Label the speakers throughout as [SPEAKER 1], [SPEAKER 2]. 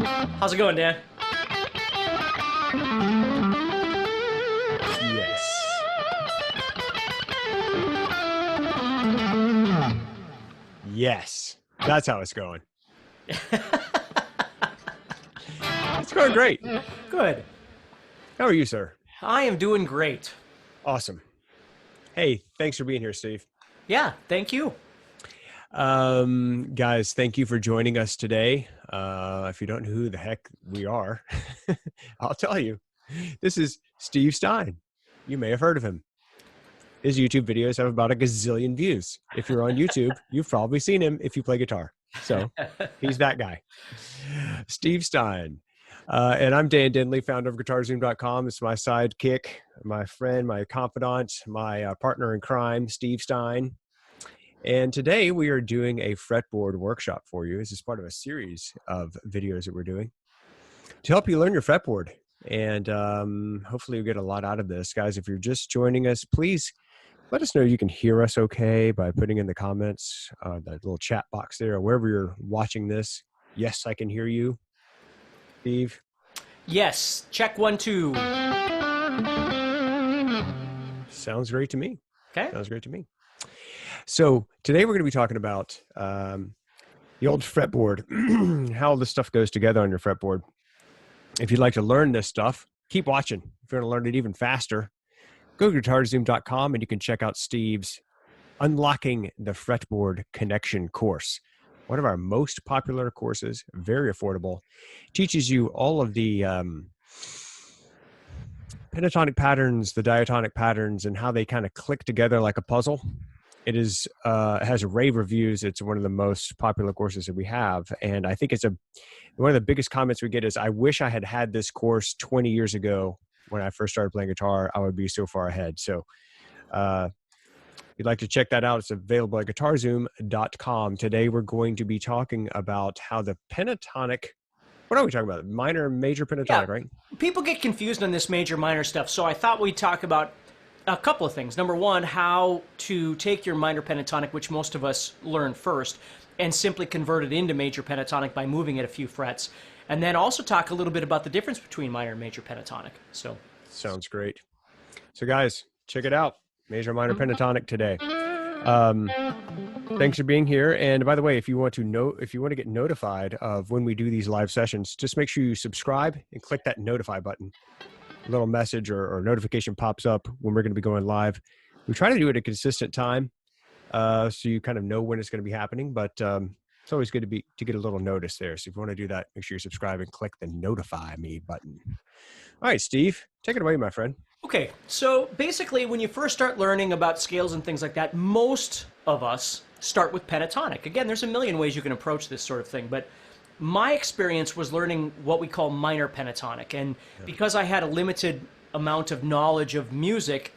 [SPEAKER 1] How's it going, Dan?
[SPEAKER 2] Yes. Yes. That's how it's going. It's going great.
[SPEAKER 1] Good.
[SPEAKER 2] How are you, sir?
[SPEAKER 1] I am doing great.
[SPEAKER 2] Awesome. Hey, thanks for being here, Steve.
[SPEAKER 1] Yeah, thank you.
[SPEAKER 2] Guys, thank you for joining us today. If you don't know who the heck we are, I'll tell you. This is Steve Stine. You may have heard of him. His YouTube videos have about a gazillion views. If you're on YouTube, you've probably seen him if you play guitar. So he's that guy. Steve Stine. And I'm Dan Denley, founder of guitarzoom.com. It's my sidekick, my friend, my confidant, my partner in crime, Steve Stine. And today we are doing a fretboard workshop for you. This is part of a series of videos that we're doing to help you learn your fretboard. And hopefully you'll get a lot out of this. Guys, if you're just joining us, please let us know you can hear us okay by putting in the comments, that little chat box there, or wherever you're watching this. Yes, I can hear you. Steve?
[SPEAKER 1] Yes, check 1, 2.
[SPEAKER 2] Sounds great to me.
[SPEAKER 1] Okay.
[SPEAKER 2] Sounds great to me. So today we're going to be talking about the old fretboard, how this stuff goes together on your fretboard. If you'd like to learn this stuff, keep watching. If you want to learn it even faster, go to guitarzoom.com and you can check out Steve's Unlocking the Fretboard Connection course. One of our most popular courses, very affordable, teaches you all of the pentatonic patterns, the diatonic patterns, and how they kind of click together like a puzzle. It is has rave reviews. It's one of the most popular courses that we have, and I think it's one of the biggest comments we get is, "I wish I had had this course 20 years ago when I first started playing guitar. I would be so far ahead." So, if you'd like to check that out, it's available at guitarzoom.com. Today, we're going to be talking about how the pentatonic. What are we talking about? Minor, major pentatonic, right?
[SPEAKER 1] People get confused on this major minor stuff, so I thought we'd talk about a couple of things. Number one, how to take your minor pentatonic, which most of us learn first, and simply convert it into major pentatonic by moving it a few frets. And then also talk a little bit about the difference between minor and major pentatonic. So
[SPEAKER 2] sounds great. So guys, check it out. Major minor pentatonic today. Thanks for being here. And by the way, if you want to get notified of when we do these live sessions, just make sure you subscribe and click that notify button. A little message or notification pops up when we're going to be going live. We try to do it at a consistent time, so you kind of know when it's going to be happening, but it's always good to get a little notice there. So if you want to do that, make sure you subscribe and click the notify me button. All right, Steve, take it away, my friend.
[SPEAKER 1] Okay, so basically when you first start learning about scales and things like that, most of us start with pentatonic. Again, there's a million ways you can approach this sort of thing, but my experience was learning what we call minor pentatonic, and because I had a limited amount of knowledge of music,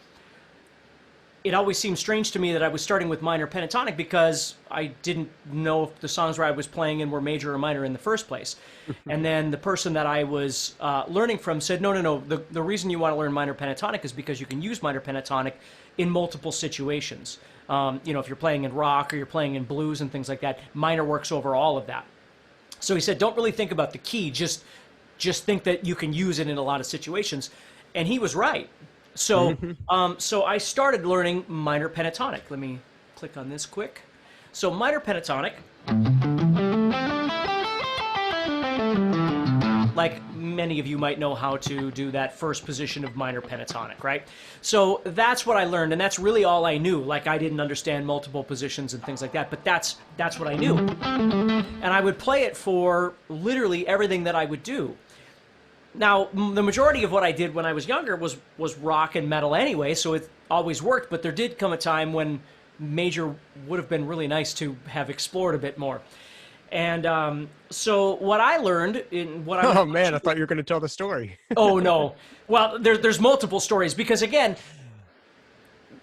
[SPEAKER 1] it always seemed strange to me that I was starting with minor pentatonic because I didn't know if the songs where I was playing in were major or minor in the first place. And then the person that I was learning from said, no, the reason you want to learn minor pentatonic is because you can use minor pentatonic in multiple situations. If you're playing in rock or you're playing in blues and things like that, minor works over all of that. So he said, don't really think about the key, just think that you can use it in a lot of situations. And he was right. So, so I started learning minor pentatonic. Let me click on this quick. So minor pentatonic, like many of you might know how to do that first position of minor pentatonic, right? So that's what I learned, and that's really all I knew. Like, I didn't understand multiple positions and things like that, but that's what I knew. And I would play it for literally everything that I would do. Now, the majority of what I did when I was younger was rock and metal anyway, so it always worked, but there did come a time when major would have been really nice to have explored a bit more. And so what I learned in what I...
[SPEAKER 2] Oh, man, I thought you were going to tell the story.
[SPEAKER 1] Oh, no. Well, there's multiple stories because, again,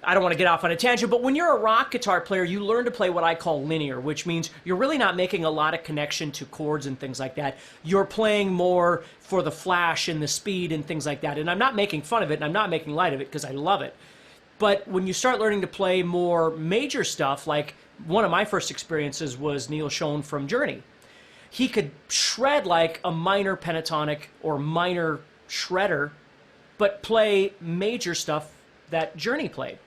[SPEAKER 1] I don't want to get off on a tangent, but when you're a rock guitar player, you learn to play what I call linear, which means you're really not making a lot of connection to chords and things like that. You're playing more for the flash and the speed and things like that. And I'm not making fun of it, and I'm not making light of it because I love it. But when you start learning to play more major stuff, like one of my first experiences was Neil Schon from Journey. he could shred like a minor pentatonic or minor shredder, but play major stuff that Journey played.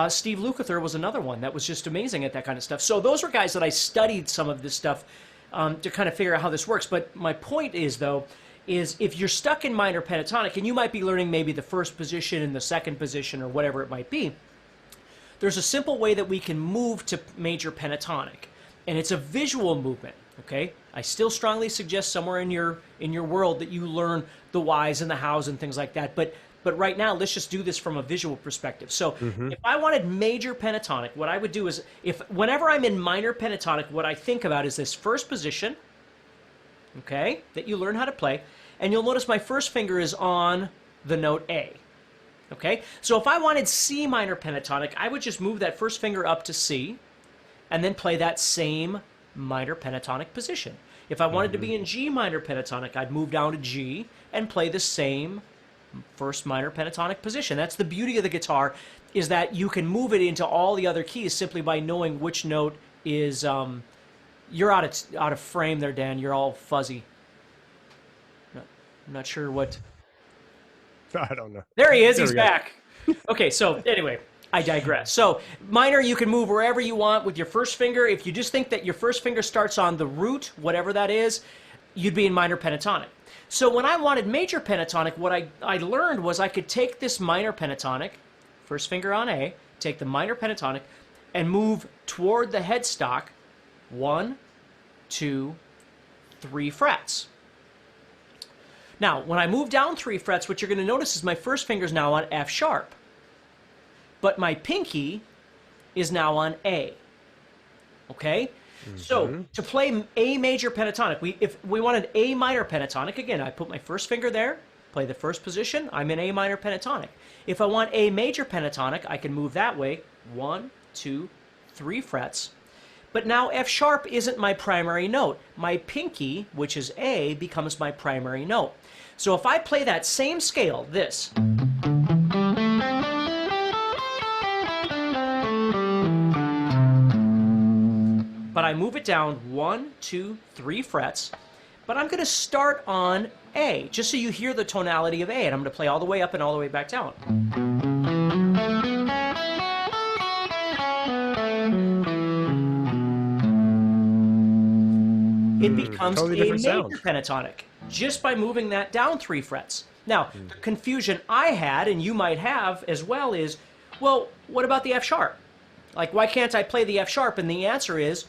[SPEAKER 1] Steve Lukather was another one that was just amazing at that kind of stuff. So those were guys that I studied some of this stuff to kind of figure out how this works. But my point is, though, is if you're stuck in minor pentatonic and you might be learning maybe the first position and the second position or whatever it might be, there's a simple way that we can move to major pentatonic, and it's a visual movement. Okay, I still strongly suggest somewhere in your world that you learn the whys and the hows and things like that. But right now, let's just do this from a visual perspective. So if I wanted major pentatonic, what I would do is, whenever I'm in minor pentatonic, what I think about is this first position, okay, that you learn how to play. And you'll notice my first finger is on the note A. Okay, so if I wanted C minor pentatonic, I would just move that first finger up to C and then play that same minor pentatonic position. If I wanted to be in G minor pentatonic, I'd move down to G and play the same first minor pentatonic position. That's the beauty of the guitar, is that you can move it into all the other keys simply by knowing which note is. You're out of frame there, Dan. You're all fuzzy. I'm not sure what.
[SPEAKER 2] I don't know.
[SPEAKER 1] There he is. He's back. Okay, so anyway, I digress. So minor, you can move wherever you want with your first finger. If you just think that your first finger starts on the root, whatever that is, you'd be in minor pentatonic. So when I wanted major pentatonic, what I learned was I could take this minor pentatonic, first finger on A, take the minor pentatonic, and move toward the headstock 1, 2, 3 frets. Now, when I move down 3 frets, what you're going to notice is my first finger is now on F sharp, but my pinky is now on A. Okay? So to play A major pentatonic, if we wanted A minor pentatonic, again, I put my first finger there, play the first position, I'm in A minor pentatonic. If I want A major pentatonic, I can move that way, 1, 2, 3 frets. But now F sharp isn't my primary note. My pinky, which is A, becomes my primary note. So if I play that same scale, this, but I move it down 1, 2, 3 frets, but I'm going to start on A, just so you hear the tonality of A, and I'm going to play all the way up and all the way back down. It becomes
[SPEAKER 2] totally
[SPEAKER 1] a
[SPEAKER 2] different
[SPEAKER 1] major
[SPEAKER 2] sound.
[SPEAKER 1] pentatonic just by moving that down 3 frets. Now, the confusion I had, and you might have as well, is, well, what about the F sharp? Like, why can't I play the F sharp? And the answer is,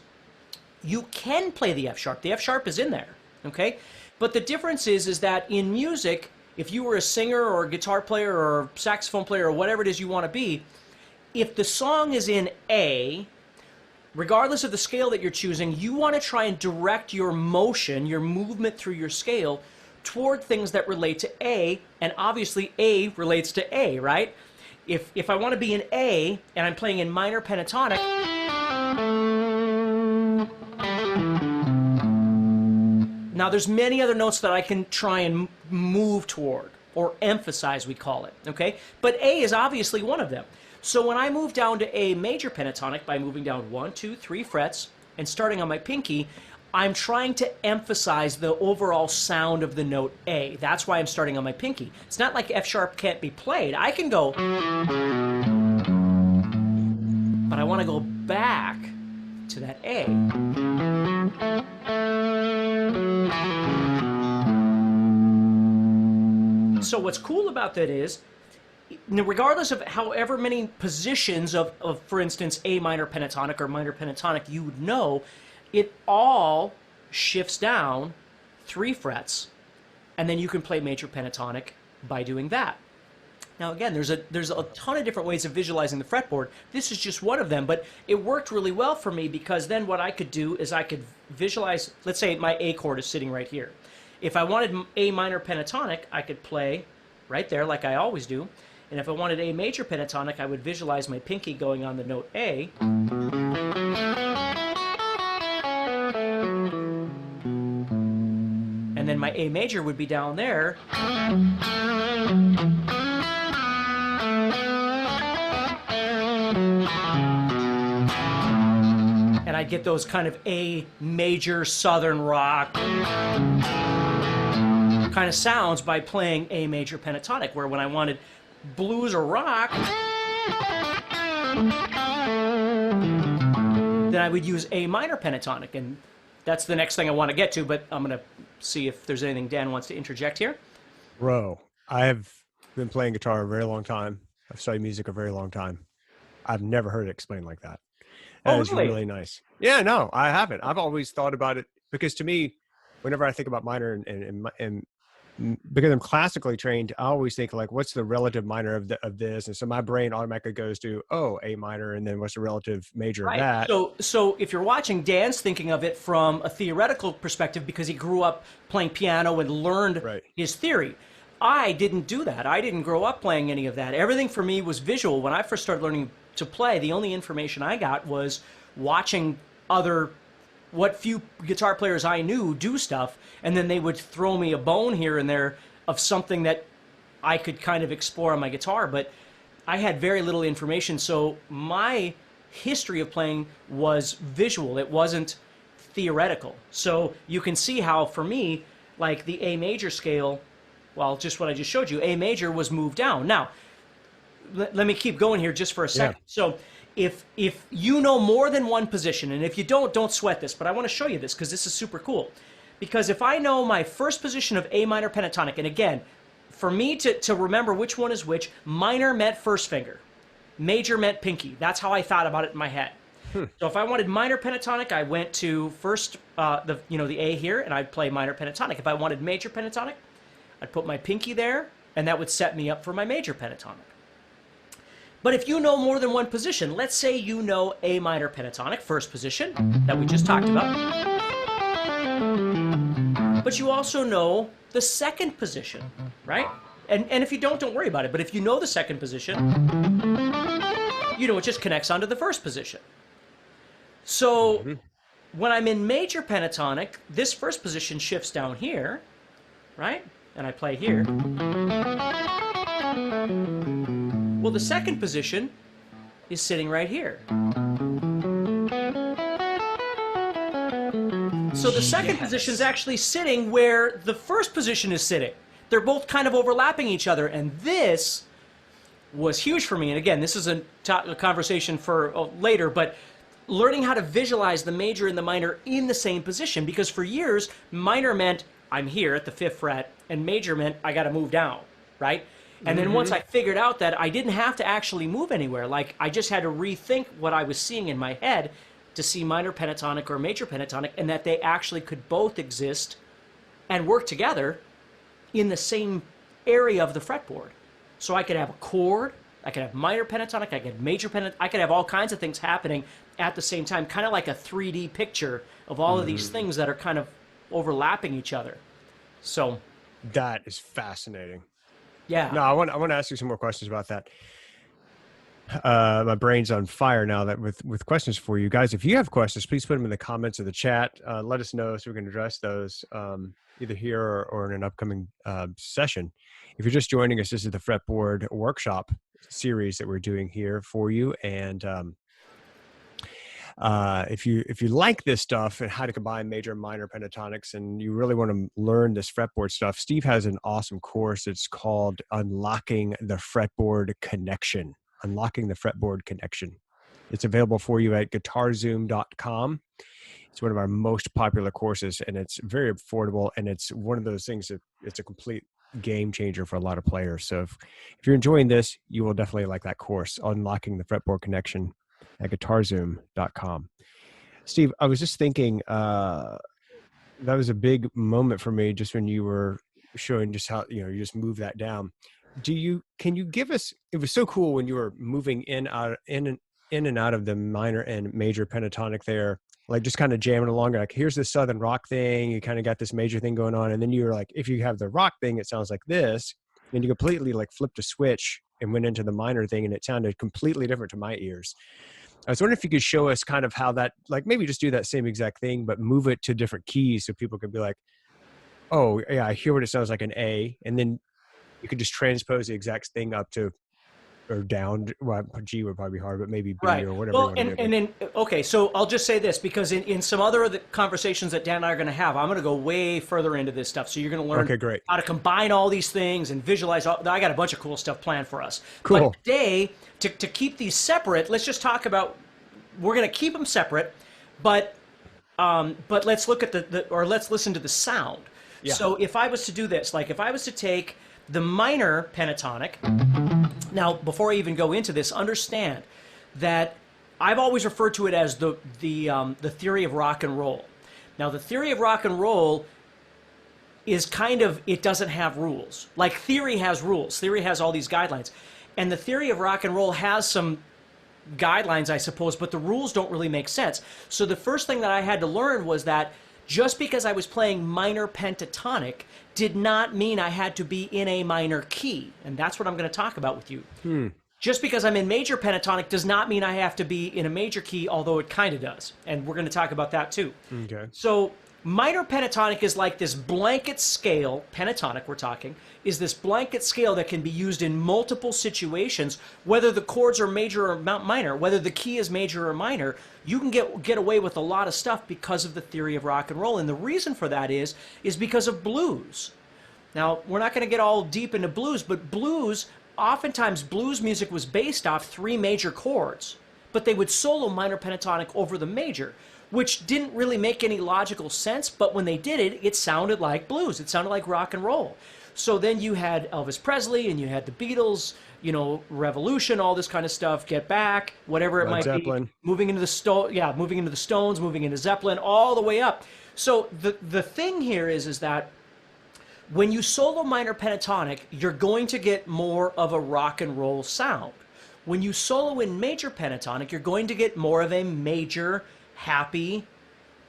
[SPEAKER 1] you can play the F sharp. The F sharp is in there, okay? But the difference is that in music, if you were a singer or a guitar player or a saxophone player or whatever it is you want to be, if the song is in A, regardless of the scale that you're choosing, you want to try and direct your motion, your movement through your scale, toward things that relate to A, and obviously A relates to A, right? If I want to be in A, and I'm playing in minor pentatonic, now there's many other notes that I can try and move toward, or emphasize, we call it, okay? But A is obviously one of them. So when I move down to A major pentatonic by moving down 1, 2, 3 frets and starting on my pinky, I'm trying to emphasize the overall sound of the note A. That's why I'm starting on my pinky. It's not like F sharp can't be played. I can go, but I want to go back to that A. So what's cool about that is, regardless of however many positions of, for instance, A minor pentatonic or minor pentatonic you would know, it all shifts down 3 frets, and then you can play major pentatonic by doing that. Now again, there's a ton of different ways of visualizing the fretboard. This is just one of them, but it worked really well for me because then what I could do is I could visualize, let's say my A chord is sitting right here. If I wanted A minor pentatonic, I could play right there like I always do. And if I wanted A major pentatonic, I would visualize my pinky going on the note A. And then my A major would be down there. And I get those kind of A major southern rock kind of sounds by playing A major pentatonic, where when I wanted blues or rock, then I would use A minor pentatonic, and that's the next thing I want to get to, but I'm going to see if there's anything Dan wants to interject here.
[SPEAKER 2] Bro, I have been playing guitar a very long time. I've studied music a very long time. I've never heard it explained like that. That is really nice. Yeah, no, I haven't. I've always thought about it because to me, whenever I think about minor and because I'm classically trained, I always think like, what's the relative minor of this? And so my brain automatically goes to, A minor, and then what's the relative major of that?
[SPEAKER 1] So if you're watching, Dan's thinking of it from a theoretical perspective because he grew up playing piano and learned his theory. I didn't do that. I didn't grow up playing any of that. Everything for me was visual. When I first started learning to play, the only information I got was watching what few guitar players I knew do stuff, and then they would throw me a bone here and there of something that I could kind of explore on my guitar, but I had very little information, so my history of playing was visual. It wasn't theoretical. So you can see how, for me, like the A major scale, well, just what I just showed you, A major was moved down. Now, let me keep going here just for a second. Yeah. So if you know more than one position, and if you don't sweat this, but I want to show you this because this is super cool. Because if I know my first position of A minor pentatonic, and again, for me to remember which one is which, minor meant first finger, major meant pinky. That's how I thought about it in my head. So if I wanted minor pentatonic, I went to first the A here, and I'd play minor pentatonic. If I wanted major pentatonic, I'd put my pinky there, and that would set me up for my major pentatonic. But if you know more than one position, let's say you know A minor pentatonic, first position, that we just talked about. But you also know the second position, right? And if you don't worry about it. But if you know the second position, you know it just connects onto the first position. So when I'm in major pentatonic, this first position shifts down here, right? And I play here. Well, the second position is sitting right here. So the second position is actually sitting where the first position is sitting. They're both kind of overlapping each other, and this was huge for me. And again, this is a conversation for later, but learning how to visualize the major and the minor in the same position, because for years, minor meant I'm here at the 5th fret, and major meant I got to move down, right? And then once I figured out that I didn't have to actually move anywhere, like I just had to rethink what I was seeing in my head to see minor pentatonic or major pentatonic, and that they actually could both exist and work together in the same area of the fretboard. So I could have a chord, I could have minor pentatonic, I could have major pentatonic, I could have all kinds of things happening at the same time, kind of like a 3D picture of all of these things that are kind of overlapping each other. So
[SPEAKER 2] that is fascinating.
[SPEAKER 1] Yeah.
[SPEAKER 2] No, I want to ask you some more questions about that. My brain's on fire now that with questions for you guys. If you have questions, please put them in the comments of the chat. Let us know so we can address those either here or in an upcoming session. If you're just joining us, this is the Fretboard workshop series that we're doing here for you. And if you like this stuff and how to combine major and minor pentatonics, and you really want to learn this fretboard stuff, Steve has an awesome course. It's called Unlocking the Fretboard Connection. Unlocking the Fretboard Connection. It's available for you at guitarzoom.com. It's one of our most popular courses, and it's very affordable, and it's one of those things that it's a complete game changer for a lot of players. So if you're enjoying this, you will definitely like that course, Unlocking the Fretboard Connection, at guitarzoom.com. Steve, I was just thinking that was a big moment for me just when you were showing just how, you just move that down. Can you give us, it was so cool when you were moving in and out of the minor and major pentatonic there, like just kind of jamming along, like here's the southern rock thing, you kind of got this major thing going on, and then you were like, if you have the rock thing, it sounds like this, and you completely like flipped a switch and went into the minor thing, and it sounded completely different to my ears. I was wondering if you could show us kind of how that, like maybe just do that same exact thing, but move it to different keys so people could be like, oh yeah, I hear what it sounds like an A, and then you could just transpose the exact thing up to or down. Well, G would probably be hard, but maybe B
[SPEAKER 1] Right.
[SPEAKER 2] or whatever.
[SPEAKER 1] Well,
[SPEAKER 2] you want to
[SPEAKER 1] and
[SPEAKER 2] do.
[SPEAKER 1] then, okay, so I'll just say this, because in some other of the conversations that Dan and I are going to have, I'm going to go way further into this stuff. So you're going to learn
[SPEAKER 2] Okay, great.
[SPEAKER 1] how to combine all these things and visualize. I got a bunch of cool stuff planned for us.
[SPEAKER 2] Cool.
[SPEAKER 1] But today, to keep these separate, let's just talk about, we're going to keep them separate, but let's look at or let's listen to the sound.
[SPEAKER 2] Yeah.
[SPEAKER 1] So if I was to do this, like if I was to take the minor pentatonic. Now, before I even go into this, understand that I've always referred to it as the theory of rock and roll. Now, the theory of rock and roll is kind of, it doesn't have rules. Like theory has rules. Theory has all these guidelines. And the theory of rock and roll has some guidelines, I suppose, but the rules don't really make sense. So the first thing that I had to learn was that just because I was playing minor pentatonic did not mean I had to be in a minor key. And that's what I'm going to talk about with you. Just because I'm in major pentatonic does not mean I have to be in a major key, although it kind of does. And we're going to talk about that too.
[SPEAKER 2] Okay.
[SPEAKER 1] So minor pentatonic is like this blanket scale, pentatonic we're talking, is this blanket scale that can be used in multiple situations, whether the chords are major or minor, whether the key is major or minor. You can get away with a lot of stuff because of the theory of rock and roll. And the reason for that is because of blues. Now, we're not going to get all deep into blues, but oftentimes blues music was based off 3 major chords, but they would solo minor pentatonic over the major, which didn't really make any logical sense, but when they did it, it sounded like blues. It sounded like rock and roll. So then you had Elvis Presley, and you had the Beatles, Revolution, all this kind of stuff, Get Back, whatever it might
[SPEAKER 2] Zeppelin.
[SPEAKER 1] be. Moving into the Stones, moving into Zeppelin, all the way up. So the thing here is that when you solo minor pentatonic, you're going to get more of a rock and roll sound. When you solo in major pentatonic, you're going to get more of a major, happy,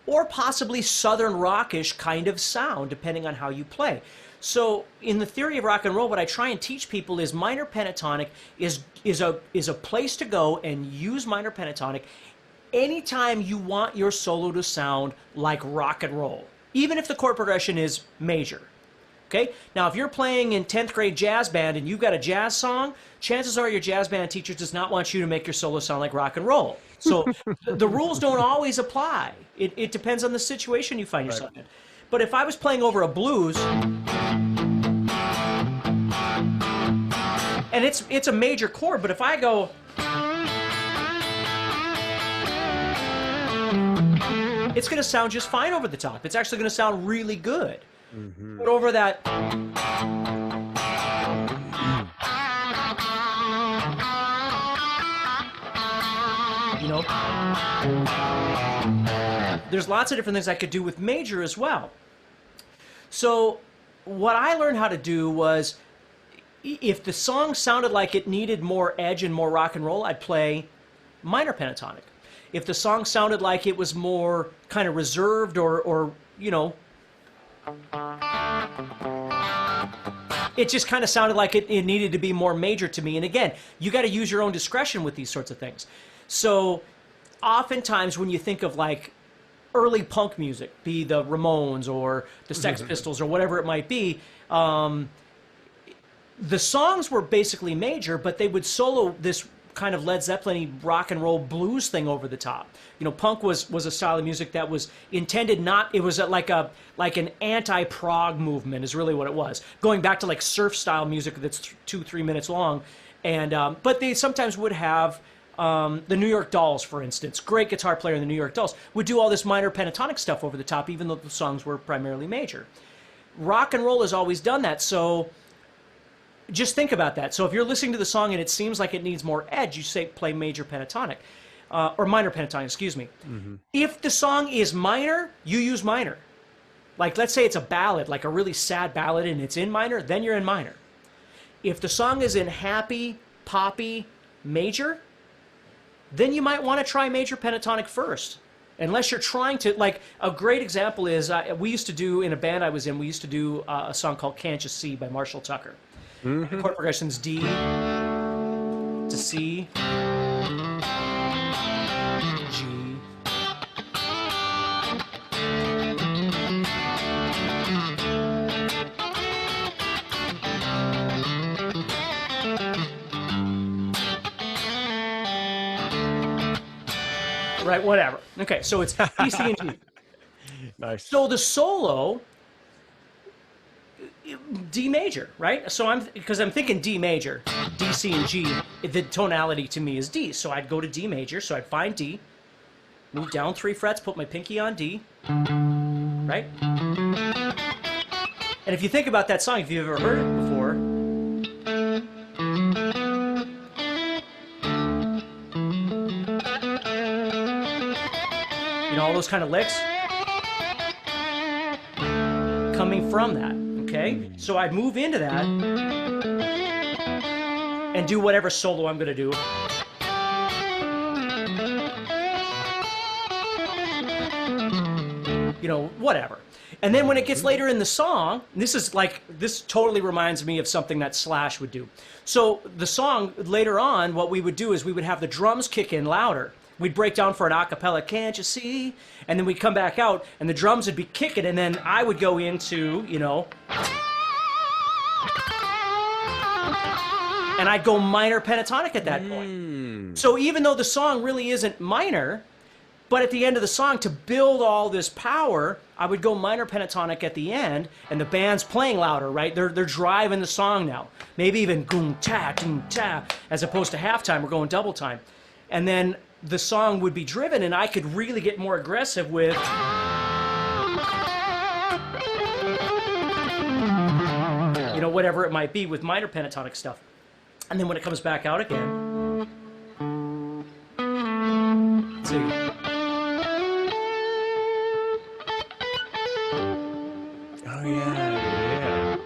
[SPEAKER 1] or possibly southern rockish kind of sound, depending on how you play. So in the theory of rock and roll, what I try and teach people is minor pentatonic is a place to go and use minor pentatonic anytime you want your solo to sound like rock and roll, even if the chord progression is major. Okay? Now, if you're playing in 10th grade jazz band and you've got a jazz song, chances are your jazz band teacher does not want you to make your solo sound like rock and roll. So the rules don't always apply. It depends on the situation you find yourself in. But if I was playing over a blues, and it's a major chord, but if I go, it's going to sound just fine over the top. It's actually going to sound really good. Mm-hmm. But over that, there's lots of different things I could do with major as well. So what I learned how to do was, if the song sounded like it needed more edge and more rock and roll, I'd play minor pentatonic. If the song sounded like it was more kind of reserved or it just kind of sounded like it needed to be more major to me. And again, you got to use your own discretion with these sorts of things. So oftentimes when you think of like early punk music, be the Ramones or the Sex Pistols or whatever it might be, the songs were basically major, but they would solo this kind of Led Zeppelin rock and roll blues thing over the top. Punk was a style of music that was intended it was like an anti-prog movement is really what it was. Going back to like surf style music that's 2-3 minutes long, and but they sometimes would have the New York Dolls, for instance, great guitar player in the New York Dolls, would do all this minor pentatonic stuff over the top, even though the songs were primarily major. Rock and roll has always done that, so just think about that. So if you're listening to the song and it seems like it needs more edge, you say play major pentatonic, or minor pentatonic, excuse me. Mm-hmm. If the song is minor, you use minor. Like let's say it's a ballad, like a really sad ballad, and it's in minor, then you're in minor. If the song is in happy, poppy, major, then you might want to try major pentatonic first. Unless you're trying to, like, a great example is, we used to do, in a band I was in, we used to do a song called Can't You See by Marshall Tucker. Mm-hmm. The chord progression's D to C, G, right, whatever. Okay, so it's D, C, and G.
[SPEAKER 2] Nice.
[SPEAKER 1] So the solo, D major, right? So because I'm thinking D major, D, C, and G, the tonality to me is D. So I'd go to D major, so I'd find D, move down 3 frets, put my pinky on D, right? And if you think about that song, if you've ever heard it before, you know, all those kind of licks coming from that, okay? So I'd move into that and do whatever solo I'm going to do. You know, whatever. And then when it gets later in the song, this totally reminds me of something that Slash would do. So the song, later on, what we would do is we would have the drums kick in louder. We'd break down for an a cappella, can't you see? And then we'd come back out, and the drums would be kicking, and then I would go into, you know, and I'd go minor pentatonic at that point. So even though the song really isn't minor, but at the end of the song, to build all this power, I would go minor pentatonic at the end, and the band's playing louder, right? They're driving the song now. Maybe even goom ta, as opposed to halftime, we're going double time. And then the song would be driven, and I could really get more aggressive with, you know, whatever it might be with minor pentatonic stuff. And then when it comes back out again, let's see.
[SPEAKER 2] Oh, yeah.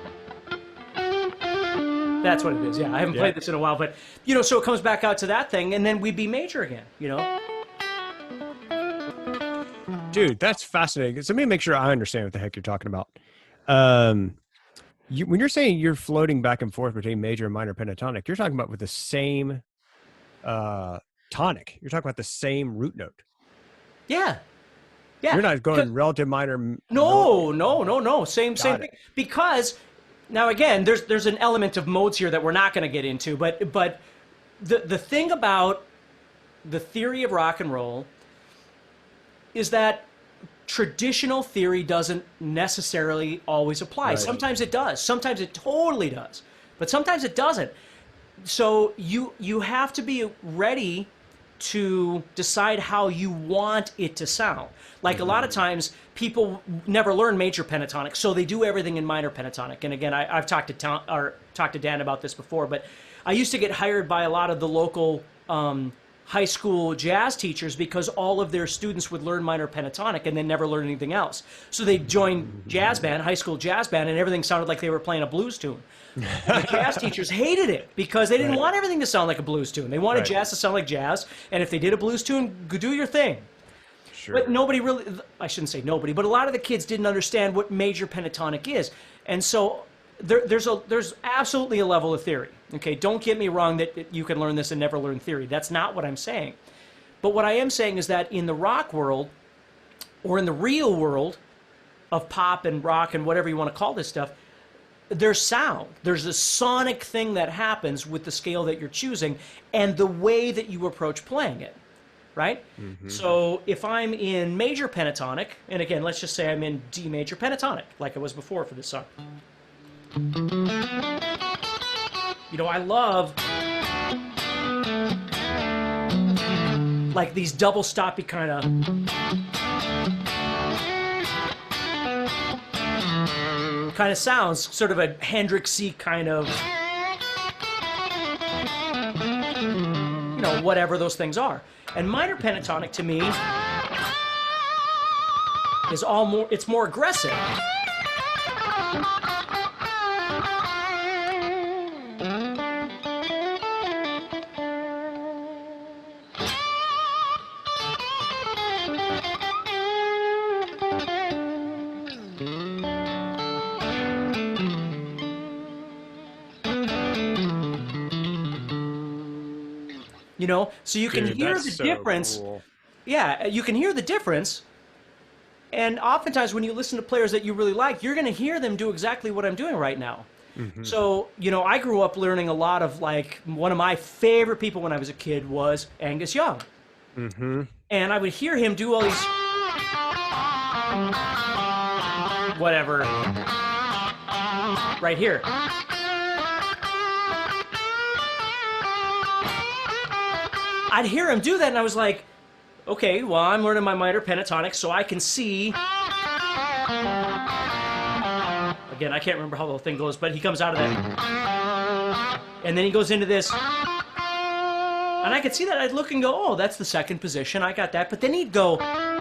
[SPEAKER 1] That's what it is, yeah. I haven't played this in a while, but, you know, so it comes back out to that thing, and then we'd be major again, you know?
[SPEAKER 2] Dude, that's fascinating. So let me make sure I understand what the heck you're talking about. When you're saying you're floating back and forth between major and minor pentatonic, you're talking about with the same tonic. You're talking about the same root note.
[SPEAKER 1] Yeah. Yeah.
[SPEAKER 2] You're not going relative minor.
[SPEAKER 1] No. Same thing. Because now again, there's an element of modes here that we're not going to get into, but the thing about the theory of rock and roll is that traditional theory doesn't necessarily always apply. Right. Sometimes it does. Sometimes it totally does. But sometimes it doesn't. So you have to be ready to decide how you want it to sound. Like a lot of times people never learn major pentatonic, so they do everything in minor pentatonic. And again, I've talked to Dan about this before, but I used to get hired by a lot of the local high school jazz teachers because all of their students would learn minor pentatonic and then never learn anything else. So they'd join jazz band, high school jazz band, and everything sounded like they were playing a blues tune. The jazz teachers hated it because they didn't want everything to sound like a blues tune. They wanted jazz to sound like jazz, and if they did a blues tune, go do your thing. Sure. But nobody really, I shouldn't say nobody, but a lot of the kids didn't understand what major pentatonic is. And so there's absolutely a level of theory. Okay, don't get me wrong that you can learn this and never learn theory. That's not what I'm saying. But what I am saying is that in the rock world, or in the real world of pop and rock and whatever you want to call this stuff, there's sound. There's a sonic thing that happens with the scale that you're choosing and the way that you approach playing it, right? Mm-hmm. So if I'm in major pentatonic, and again, let's just say I'm in D major pentatonic, like I was before for this song. You know, I love like these double stoppy kind of sounds, sort of a Hendrixy kind of, you know, whatever those things are. And minor pentatonic to me is it's more aggressive. You know, so you can hear the difference. Cool. Yeah, you can hear the difference. And oftentimes when you listen to players that you really like, you're going to hear them do exactly what I'm doing right now. Mm-hmm. So, you know, I grew up learning a lot of, like, one of my favorite people when I was a kid was Angus Young.
[SPEAKER 2] Mm-hmm.
[SPEAKER 1] And I would hear him do all these whatever right here. I'd hear him do that, and I was like, okay, well, I'm learning my minor pentatonic, so I can see. Again, I can't remember how the whole thing goes, but he comes out of that. And then he goes into this. And I could see that. I'd look and go, oh, that's the second position. I got that. But then he'd go. I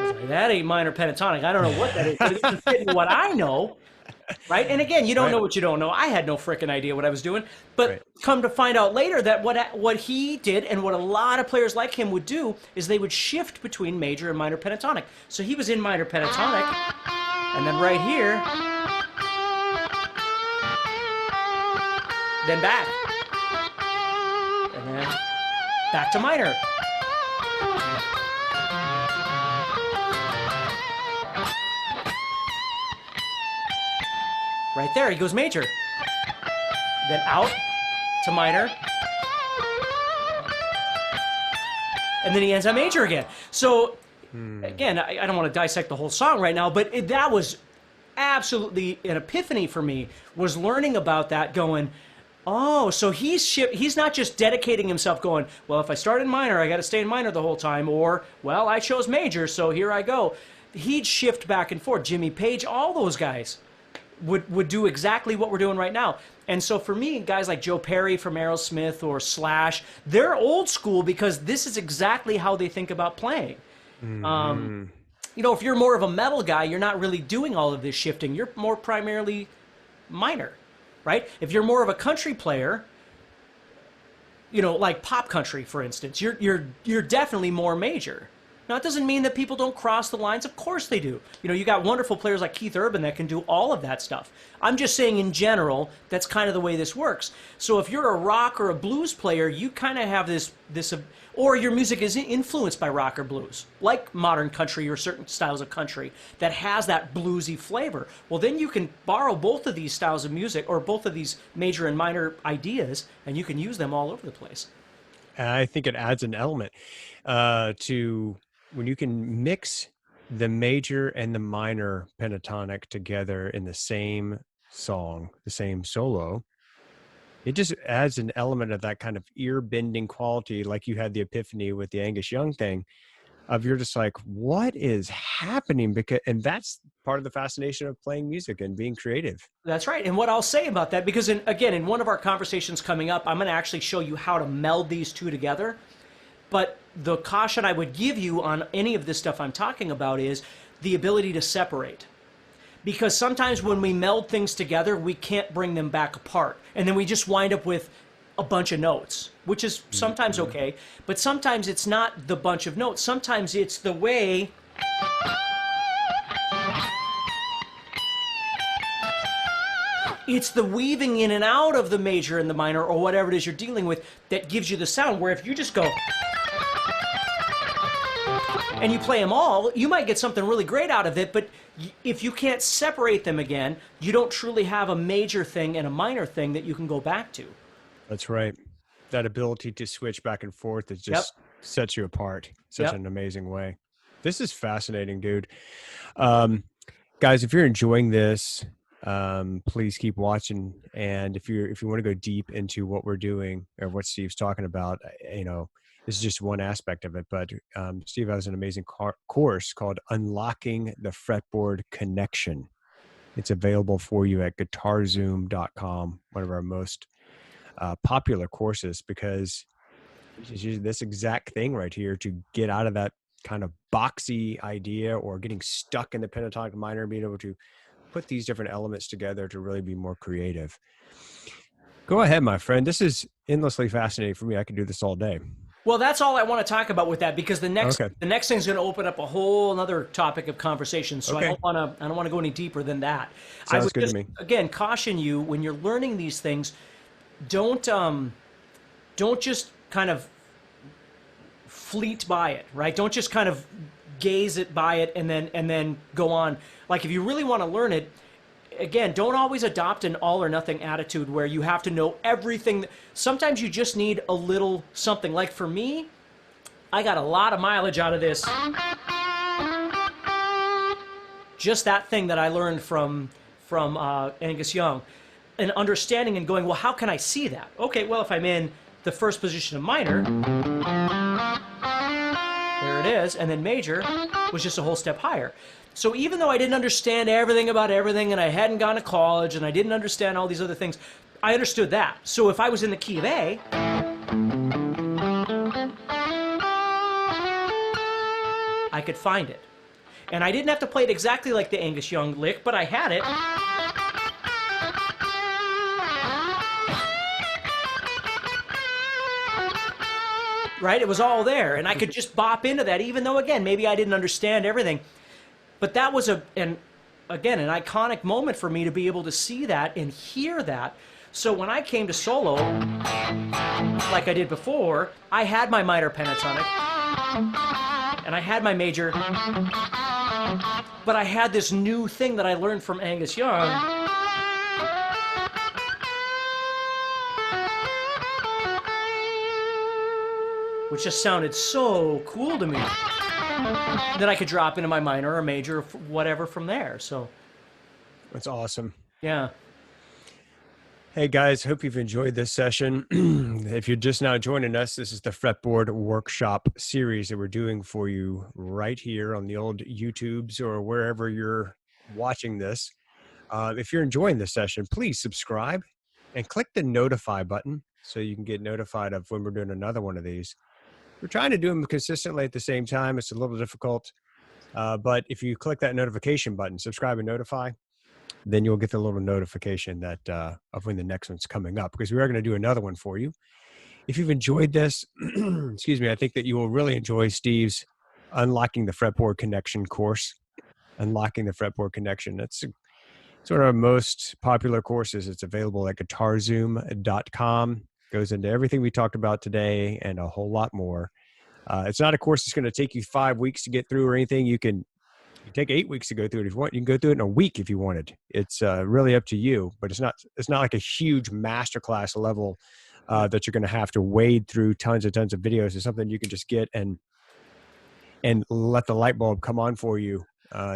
[SPEAKER 1] was like, that ain't minor pentatonic. I don't know what that is, but it doesn't fit in what I know. Right? And again, you don't know what you don't know. I had no freaking idea what I was doing. But come to find out later that what he did and what a lot of players like him would do is they would shift between major and minor pentatonic. So he was in minor pentatonic, and then right here, then back. And then back to minor. Right there, he goes major. Then out to minor. And then he ends up major again. So, again, I don't want to dissect the whole song right now, but that was absolutely an epiphany for me, was learning about that, going, oh, so he's not just dedicating himself going, well, if I start in minor, I got to stay in minor the whole time, or, well, I chose major, so here I go. He'd shift back and forth. Jimmy Page, all those guys would do exactly what we're doing right now. And so for me, guys like Joe Perry from Aerosmith or Slash, they're old school because this is exactly how they think about playing. Mm-hmm. You know, if you're more of a metal guy, you're not really doing all of this shifting. You're more primarily minor, right? If you're more of a country player, you know, like pop country, for instance, you're definitely more major. Now, it doesn't mean that people don't cross the lines. Of course they do. You know, you got wonderful players like Keith Urban that can do all of that stuff. I'm just saying in general, that's kind of the way this works. So if you're a rock or a blues player, you kind of have this, or your music is influenced by rock or blues, like modern country or certain styles of country that has that bluesy flavor. Well, then you can borrow both of these styles of music or both of these major and minor ideas, and you can use them all over the place.
[SPEAKER 2] I think it adds an element to when you can mix the major and the minor pentatonic together in the same song, the same solo, it just adds an element of that kind of ear-bending quality, like you had the epiphany with the Angus Young thing, of you're just like, what is happening? And that's part of the fascination of playing music and being creative.
[SPEAKER 1] That's right. And what I'll say about that, because in one of our conversations coming up, I'm going to actually show you how to meld these two together. But the caution I would give you on any of this stuff I'm talking about is the ability to separate. Because sometimes when we meld things together, we can't bring them back apart. And then we just wind up with a bunch of notes, which is sometimes okay. But sometimes it's not the bunch of notes. Sometimes it's the way it's the weaving in and out of the major and the minor or whatever it is you're dealing with that gives you the sound, where if you just go and you play them all, you might get something really great out of it, but if you can't separate them again, you don't truly have a major thing and a minor thing that you can go back to.
[SPEAKER 2] That's right. That ability to switch back and forth is just sets you apart such an amazing way. This is fascinating, dude. Guys, if you're enjoying this, please keep watching. And if you want to go deep into what we're doing or what Steve's talking about, you know, this is just one aspect of it, but Steve has an amazing course called Unlocking the Fretboard Connection. It's available for you at guitarzoom.com, one of our most popular courses, because it's this exact thing right here to get out of that kind of boxy idea or getting stuck in the pentatonic minor and being able to put these different elements together to really be more creative. Go ahead, my friend. This is endlessly fascinating for me. I could do this all day.
[SPEAKER 1] Well, that's all I want to talk about with that, because the next thing is going to open up a whole other topic of conversation. So I don't want to go any deeper than that.
[SPEAKER 2] Sounds good to me.
[SPEAKER 1] Again, caution you when you're learning these things, don't just kind of fleet by it, right? Don't just kind of gaze it by it and then go on. Like if you really want to learn it, again, don't always adopt an all or nothing attitude where you have to know everything. Sometimes you just need a little something. Like for me, I got a lot of mileage out of this. Just that thing that I learned from Angus Young, and understanding and going, well, how can I see that? Okay, well, if I'm in the first position of minor, there it is, and then major was just a whole step higher. So even though I didn't understand everything about everything, and I hadn't gone to college, and I didn't understand all these other things, I understood that. So if I was in the key of A, I could find it. And I didn't have to play it exactly like the Angus Young lick, but I had it. Right? It was all there, and I could just bop into that, even though, again, maybe I didn't understand everything. But that was an iconic moment for me to be able to see that and hear that. So when I came to solo, like I did before, I had my minor pentatonic, and I had my major, but I had this new thing that I learned from Angus Young. Which just sounded so cool to me. Then I could drop into my minor or major or whatever from there. So
[SPEAKER 2] That's awesome.
[SPEAKER 1] yeah.
[SPEAKER 2] Hey guys, hope you've enjoyed this session. If you're just now joining us, this is the Fretboard workshop series that we're doing for you right here on the old YouTubes or wherever you're watching this. If you're enjoying this session, please subscribe and click the notify button so you can get notified of when we're doing another one of these. We're trying to do them consistently at the same time. It's a little difficult, but if you click that notification button, subscribe and notify, then you'll get the little notification that of when the next one's coming up, because we are going to do another one for you. If you've enjoyed this, excuse me, I think that you will really enjoy Steve's Unlocking the Fretboard Connection course. Unlocking the Fretboard Connection. It's one of our most popular courses. It's available at guitarzoom.com. Goes into everything we talked about today and a whole lot more. It's not a course that's going to take you 5 weeks to get through or anything. You take 8 weeks to go through it if you want. You can go through it in a week if you wanted. It's really up to you, but it's not like a huge masterclass level that you're going to have to wade through tons and tons of videos. It's something you can just get and let the light bulb come on for you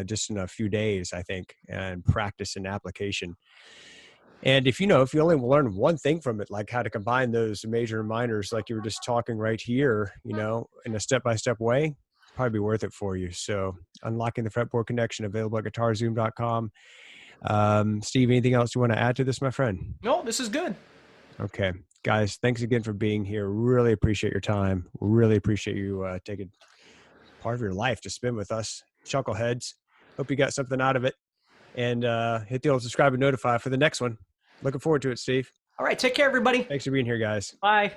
[SPEAKER 2] just in a few days, I think, and practice and application. And if you only learn one thing from it, like how to combine those major and minors, like you were just talking right here, in a step-by-step way, probably be worth it for you. So Unlocking the Fretboard Connection, available at guitarzoom.com. Steve, anything else you want to add to this, my friend?
[SPEAKER 1] No, this is good.
[SPEAKER 2] Okay. Guys, thanks again for being here. Really appreciate your time. Really appreciate you taking part of your life to spend with us, Chuckleheads. Hope you got something out of it. And hit the old subscribe and notify for the next one. Looking forward to it, Steve.
[SPEAKER 1] All right, take care, everybody.
[SPEAKER 2] Thanks for being here, guys.
[SPEAKER 1] Bye.